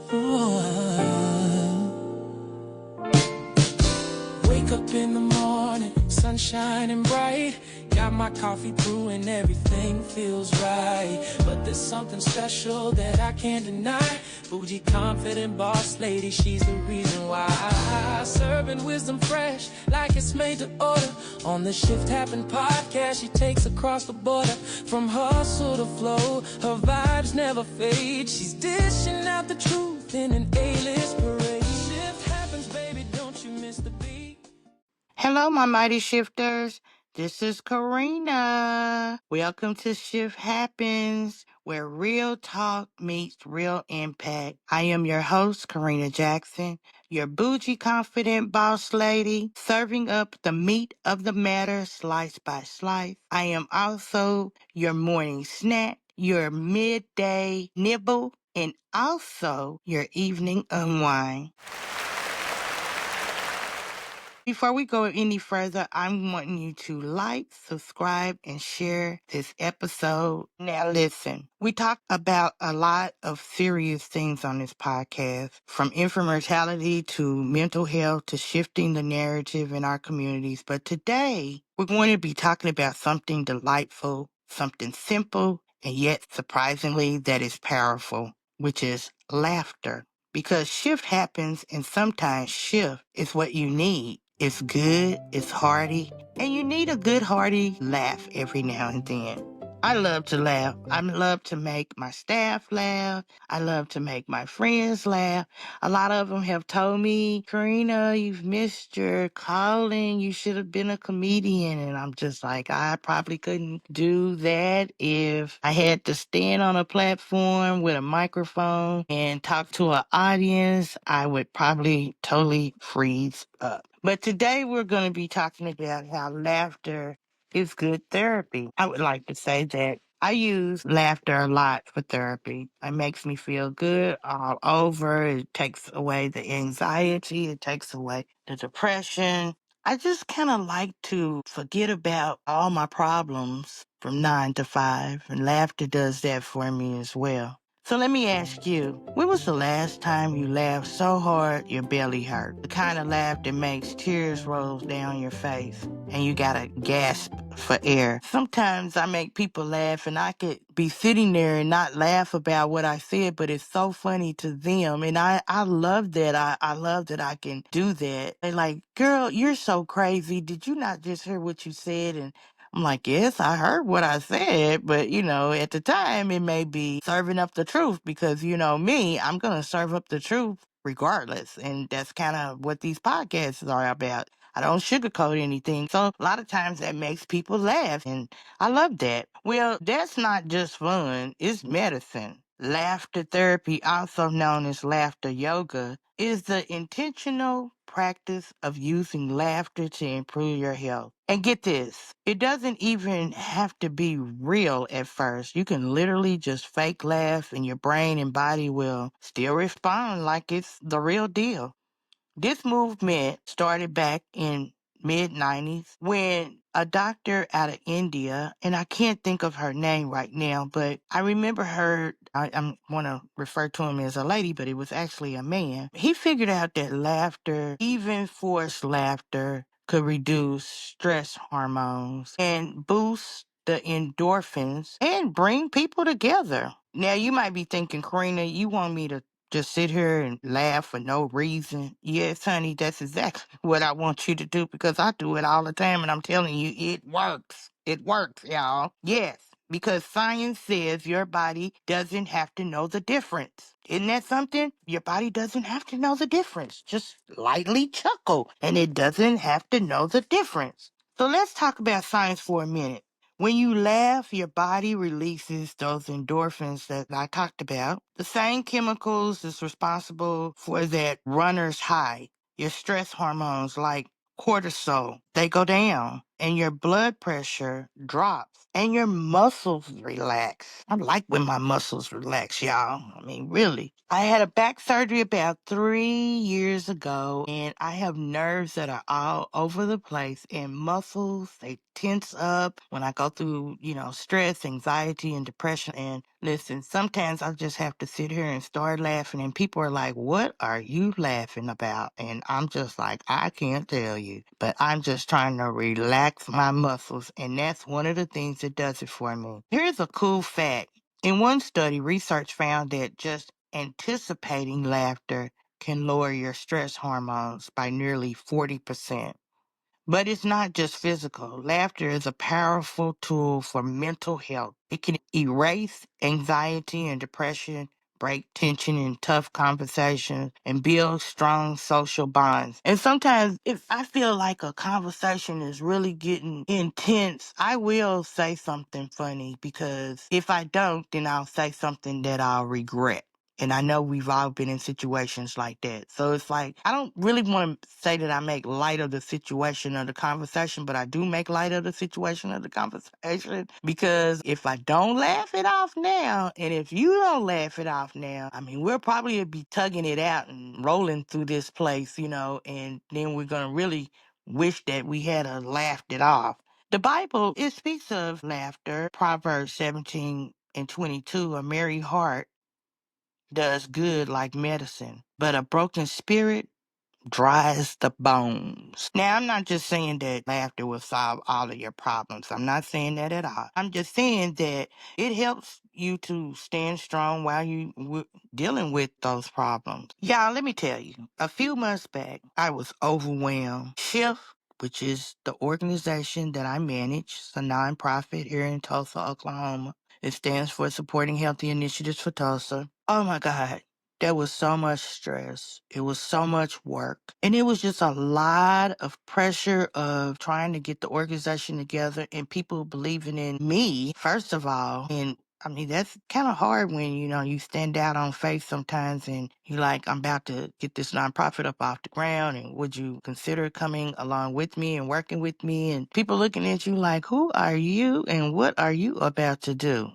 Wake up in the morning, sun shining bright. Got my coffee brewing, everything feels right. But there's something special that I can't deny. Bougie, confident boss lady, she's the reason why. Serving wisdom fresh, like it's made to order. On the Shift Happen podcast, she takes across the border. From hustle to flow, her vibes never fade. She's dishing out the truth in an A-list parade. Shift happens, baby, don't you miss the beat. Hello, my mighty shifters. This is Corrina. Welcome to Shift Happens, where real talk meets real impact. I am your host, Corrina Jackson, your bougie confident boss lady, serving up the meat of the matter slice by slice. I am also your morning snack, your midday nibble, and also your evening unwind. Before we go any further, I'm wanting you to like, subscribe, and share this episode. Now listen, we talk about a lot of serious things on this podcast, from infant mortality to mental health to shifting the narrative in our communities. But today, we're going to be talking about something delightful, something simple, and yet surprisingly that is powerful, which is laughter. Because shift happens, and sometimes shift is what you need. It's good, it's hearty, and you need a good hearty laugh every now and then. I love to laugh. I love to make my staff laugh. I love to make my friends laugh. A lot of them have told me, Karina, you've missed your calling. You should have been a comedian. And I'm just like, I probably couldn't do that if I had to stand on a platform with a microphone and talk to an audience. I would probably totally freeze up. But today we're going to be talking about how laughter is good therapy. I would like to say that I use laughter a lot for therapy. It makes me feel good all over. It takes away the anxiety. It takes away the depression. I just kind of like to forget about all my problems from 9 to 5, and laughter does that for me as well. So let me ask you, when was the last time you laughed so hard your belly hurt? The kind of laugh that makes tears roll down your face and you gotta gasp for air. Sometimes I make people laugh and I could be sitting there and not laugh about what I said, but it's so funny to them. And I love that. I love that I can do that. They're like, girl, you're so crazy. Did you not just hear what you said? And I'm like, yes, I heard what I said, but at the time it may be serving up the truth because me, I'm going to serve up the truth regardless. And that's kind of what these podcasts are about. I don't sugarcoat anything. So a lot of times that makes people laugh, and I love that. Well, that's not just fun, it's medicine. Laughter therapy, also known as laughter yoga, is the intentional practice of using laughter to improve your health. And get this, it doesn't even have to be real at first. You can literally just fake laugh and your brain and body will still respond like it's the real deal. This movement started back in mid-90s when a doctor out of India, and I can't think of her name right now, but I remember her, I want to refer to him as a lady, but it was actually a man. He figured out that laughter, even forced laughter, could reduce stress hormones and boost the endorphins and bring people together. Now, you might be thinking, Karina, you want me to just sit here and laugh for no reason? Yes, honey, that's exactly what I want you to do because I do it all the time and I'm telling you, it works. It works, y'all. Yes, because science says your body doesn't have to know the difference. Isn't that something? Your body doesn't have to know the difference. Just lightly chuckle and it doesn't have to know the difference. So let's talk about science for a minute. When you laugh, your body releases those endorphins that I talked about, the same chemicals that's responsible for that runner's high, your stress hormones like cortisol. they go down and your blood pressure drops and your muscles relax. I like when my muscles relax, y'all. I mean, really. I had a back surgery about 3 years ago, and I have nerves that are all over the place and muscles, they tense up when I go through, stress, anxiety, and depression. And listen, sometimes I just have to sit here and start laughing, and people are like, "What are you laughing about?" And I'm just like, "I can't tell you, but I'm just trying to relax my muscles." And that's one of the things that does it for me. Here's a cool fact. In one study, research found that just anticipating laughter can lower your stress hormones by nearly 40%. But it's not just physical. Laughter is a powerful tool for mental health. It can erase anxiety and depression, break tension in tough conversations, and build strong social bonds. And sometimes, if I feel like a conversation is really getting intense, I will say something funny, because if I don't, then I'll say something that I'll regret. And I know we've all been in situations like that. So it's like, I don't really want to say that I make light of the situation or the conversation, but I do make light of the situation or the conversation. Because if I don't laugh it off now, and if you don't laugh it off now, I mean, we'll probably be tugging it out and rolling through this place, and then we're going to really wish that we had laughed it off. The Bible, it speaks of laughter. Proverbs 17:22, a merry heart does good like medicine, but a broken spirit dries the bones. Now, I'm not just saying that laughter will solve all of your problems. I'm not saying that at all. I'm just saying that it helps you to stand strong while dealing with those problems. Y'all, let me tell you, a few months back, I was overwhelmed. Shift, which is the organization that I manage, it's a nonprofit here in Tulsa, Oklahoma. It stands for Supporting Healthy Initiatives for Tulsa. Oh my God. There was so much stress. It was so much work. And it was just a lot of pressure of trying to get the organization together and people believing in me, first of all. And I mean, that's kind of hard when, you stand out on faith sometimes and you're like, "I'm about to get this nonprofit up off the ground, and would you consider coming along with me and working with me?" And people looking at you like, "Who are you and what are you about to do?"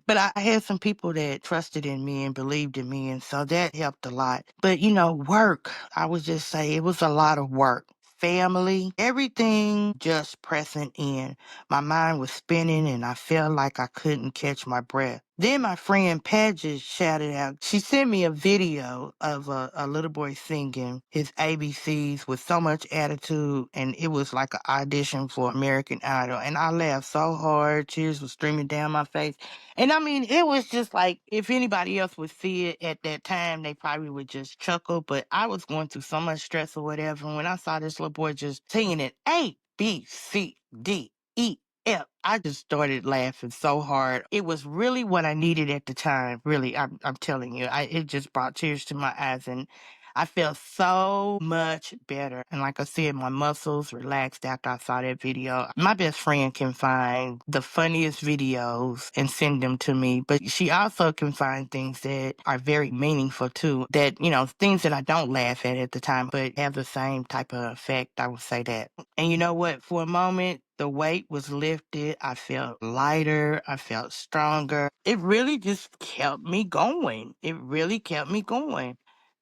But I had some people that trusted in me and believed in me, and so that helped a lot. But, work, I would just say it was a lot of work. Family, everything just pressing in. My mind was spinning and I felt like I couldn't catch my breath. Then my friend Paget shouted out. She sent me a video of a little boy singing his ABCs with so much attitude, and it was like an audition for American Idol. And I laughed so hard, tears were streaming down my face. And I mean, it was just like, if anybody else would see it at that time, they probably would just chuckle. But I was going through so much stress or whatever. And when I saw this little boy just singing it, A, B, C, D, E, F, I just started laughing so hard. It was really what I needed at the time. Really, I'm telling you, it just brought tears to my eyes, and I felt so much better. And like I said, my muscles relaxed after I saw that video. My best friend can find the funniest videos and send them to me, but she also can find things that are very meaningful too, that, things that I don't laugh at the time, but have the same type of effect. I would say that. And you know what? For a moment, the weight was lifted. I felt lighter. I felt stronger. It really just kept me going. It really kept me going.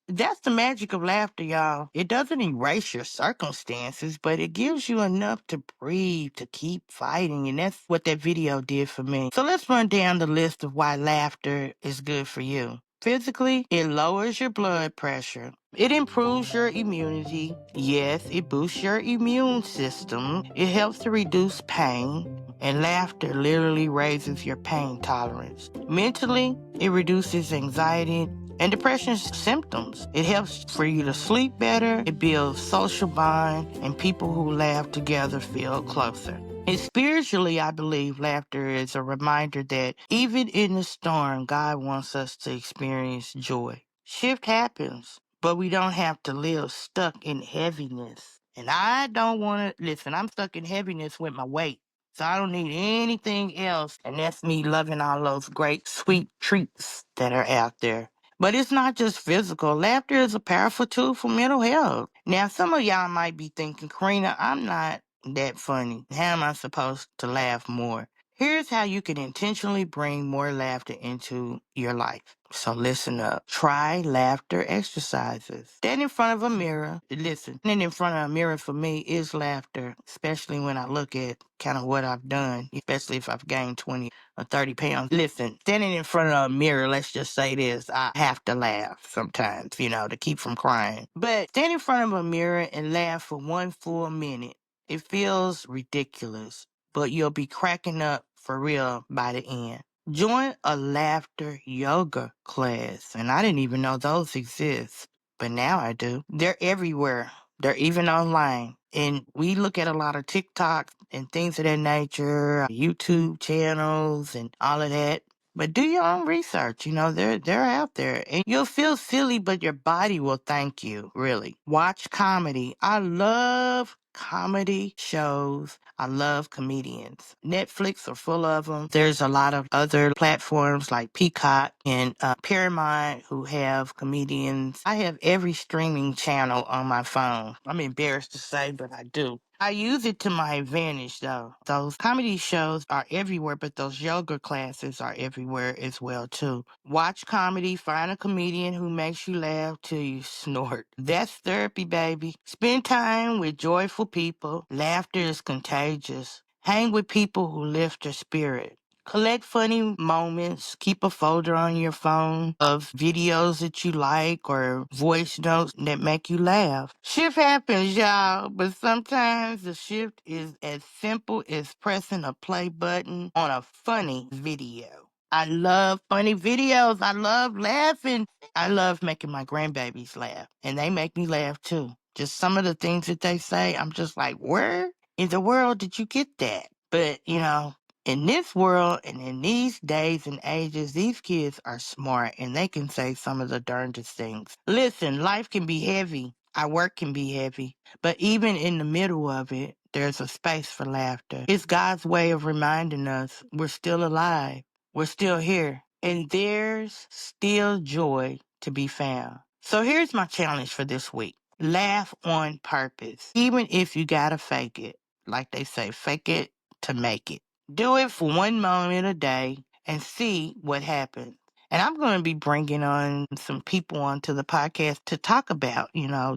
That's the magic of laughter, y'all. It doesn't erase your circumstances, but it gives you enough to breathe, to keep fighting. And that's what that video did for me. So let's run down the list of why laughter is good for you. Physically, it lowers your blood pressure. It improves your immunity. Yes, it boosts your immune system. It helps to reduce pain. And laughter literally raises your pain tolerance. Mentally, it reduces anxiety and depression symptoms. It helps for you to sleep better. It builds social bond, and people who laugh together feel closer. And spiritually, I believe laughter is a reminder that even in the storm, God wants us to experience joy. Shift happens, but we don't have to live stuck in heaviness. And I don't want to, listen, I'm stuck in heaviness with my weight. So I don't need anything else. And that's me loving all those great sweet treats that are out there. But it's not just physical. Laughter is a powerful tool for mental health. Now, some of y'all might be thinking, Corrina, I'm not that funny. How am I supposed to laugh more? Here's how you can intentionally bring more laughter into your life. So listen up. Try laughter exercises. Stand in front of a mirror. Listen, standing in front of a mirror for me is laughter, especially when I look at kind of what I've done, especially if I've gained 20 or 30 pounds. Listen, standing in front of a mirror, let's just say this, I have to laugh sometimes, to keep from crying. But stand in front of a mirror and laugh for 1 full minute. It feels ridiculous, but you'll be cracking up for real by the end. Join a laughter yoga class, and I didn't even know those exist, but now I do. They're everywhere. They're even online. And we look at a lot of TikToks and things of that nature, YouTube channels and all of that. But do your own research. They're out there. And you'll feel silly, but your body will thank you, really. Watch comedy. I love comedy shows. I love comedians. Netflix are full of them. There's a lot of other platforms like Peacock and Paramount who have comedians. I have every streaming channel on my phone. I'm embarrassed to say, but I do. I use it to my advantage, though. Those comedy shows are everywhere, but those yoga classes are everywhere as well, too. Watch comedy, find a comedian who makes you laugh till you snort. That's therapy, baby. Spend time with joyful people. Laughter is contagious. Hang with people who lift your spirit. Collect funny moments. Keep a folder on your phone of videos that you like or voice notes that make you laugh. Shift happens, y'all, but sometimes the shift is as simple as pressing a play button on a funny video. I love funny videos. I love laughing. I love making my grandbabies laugh, and they make me laugh too. Just some of the things that they say, I'm just like, where in the world did you get that? But, in this world and in these days and ages, these kids are smart and they can say some of the darndest things. Listen, life can be heavy. Our work can be heavy. But even in the middle of it, there's a space for laughter. It's God's way of reminding us we're still alive. We're still here. And there's still joy to be found. So here's my challenge for this week. Laugh on purpose. Even if you gotta fake it. Like they say, fake it to make it. Do it for 1 moment a day and see what happens. And I'm going to be bringing on some people onto the podcast to talk about,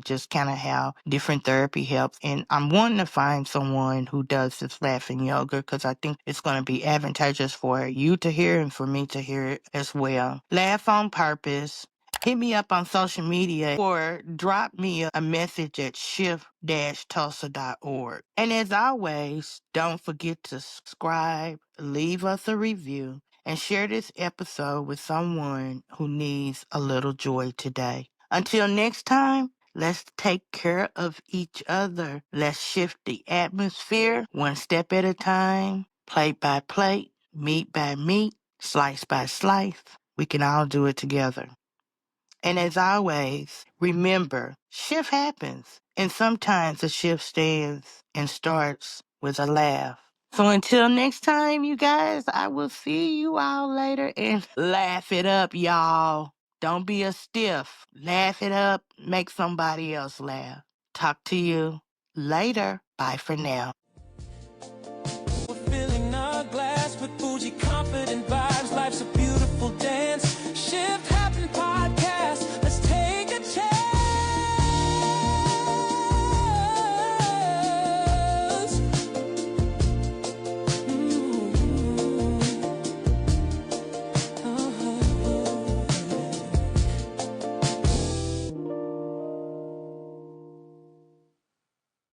just kind of how different therapy helps. And I'm wanting to find someone who does this laughing yoga because I think it's going to be advantageous for you to hear and for me to hear it as well. Laugh on purpose. Hit me up on social media or drop me a message at shift-tulsa.org. And as always, don't forget to subscribe, leave us a review, and share this episode with someone who needs a little joy today. Until next time, let's take care of each other. Let's shift the atmosphere one step at a time, plate by plate, meat by meat, slice by slice. We can all do it together. And as always, remember, shift happens. And sometimes a shift stands and starts with a laugh. So until next time, you guys, I will see you all later and laugh it up, y'all. Don't be a stiff. Laugh it up. Make somebody else laugh. Talk to you later. Bye for now.